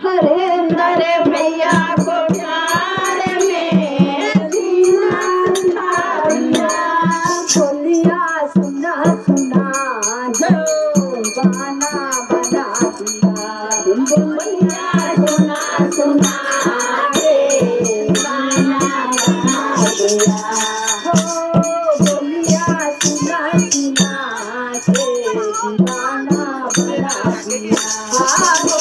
हरेंद्र भैया को प्यार में जीना सिखाया। बोलिया सुना सुना जो गाना बना दिया। बोलिया सुना सुना के गाना बना दिया। हो बोलिया सुना सुना के गाना बना दिया। हो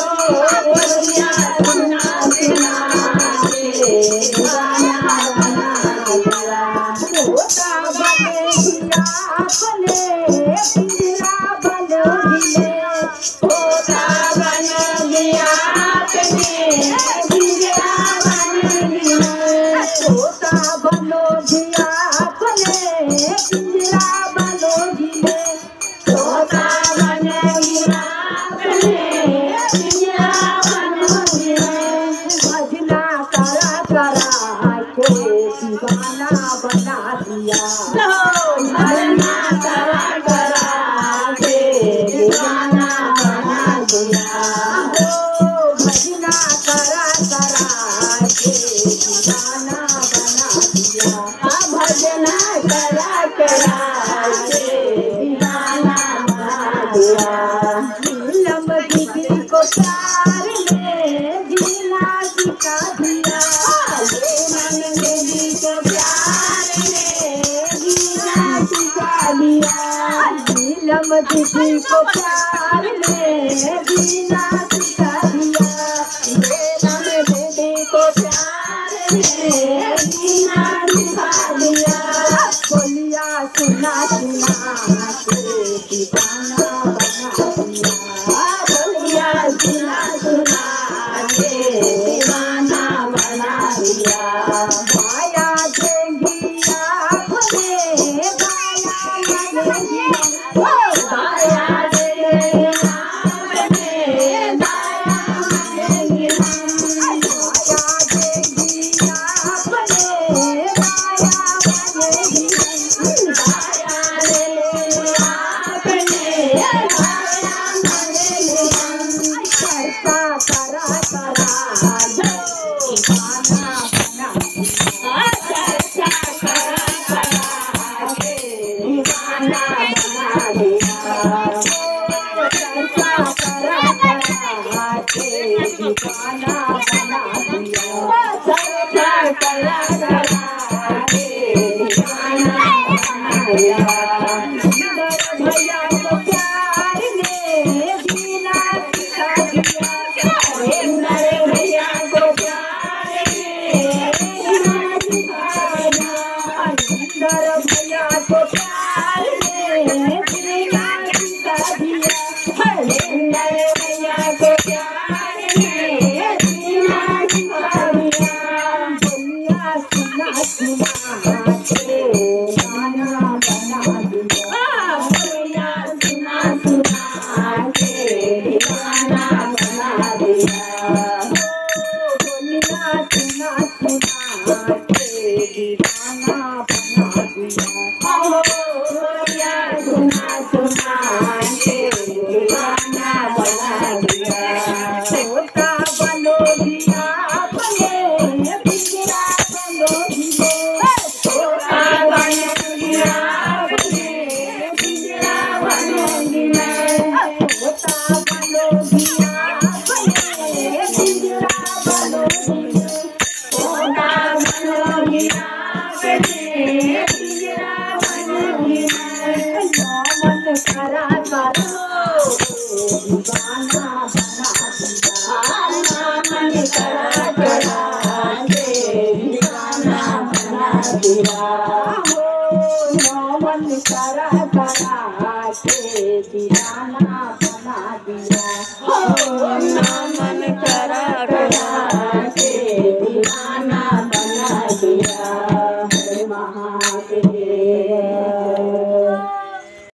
बोलिया सुना सुना के गाना बना दिया। होता बने दिया अपने पिंजरा बनो हिले। होता बन गया अपने पिंजरा बनो हिले। होता बनो दिया अपने पिंजरा बनो हिले। होता बन गया अपने पिंजरा बनो हिले। भजना करा करा के दीवाना बना दिया। भजना करा करा के दीवाना बना दिया। हो भजना करा करा के दीवाना बना दिया। भजना करा करा के दीवाना बना दिया। नीलम दीदी को प्यार में जीना सिखा दिया। नीलम दीदी को प्यार में जीना सिखा दिया। नीलम दीदी को प्यार में जीना सिखा दिया। नीलम दीदी को प्यार में जीना सिखा दिया। बोलिया सुना सुना के दीवाना बना दिया। बोलिया सुना सुना के दीवाना बना दिया। माया देंगी आपने माया मानेगी। माया देंगी आपने माया मानेगी। माया देंगी आपने माया मानेगी। माया देंगी आपने माया मानेगी। करता करा करा जो गाना बना दिया। करता करा करा के दीवाना बना दिया। करता करा करा के दीवाना बना दिया। करता करा करा के दीवाना बना दिया। भैया को प्यार में जीना सिखा दिया। हरेंद्र भैया को प्यार में जीना सिखा दिया। हरेंद्र भैया को प्यार में जीना सिखा दिया। हरेंद्र भैया को प्यार में जीना सिखा दिया। बोलिया सुना सुना के गाना बना दिया। बोलिया सुना सुना के गाना बना दिया। बोलिया सुना सुना के दीवाना बना दिया। बोलिया सुना सुना के दीवाना बना दिया। होता बनो दिया अपने पिंजरा बनो हिले। होता बन गया अपने पिंजरा बनो हिले। होता बनो दिया अपने पिंजरा बनो हिले। होता बनो दिया अपने पिंजरा बनो हिले। मन करा करो दीवाना बना दिया। मन करा करा के दीवाना बना दिया। हो मन करा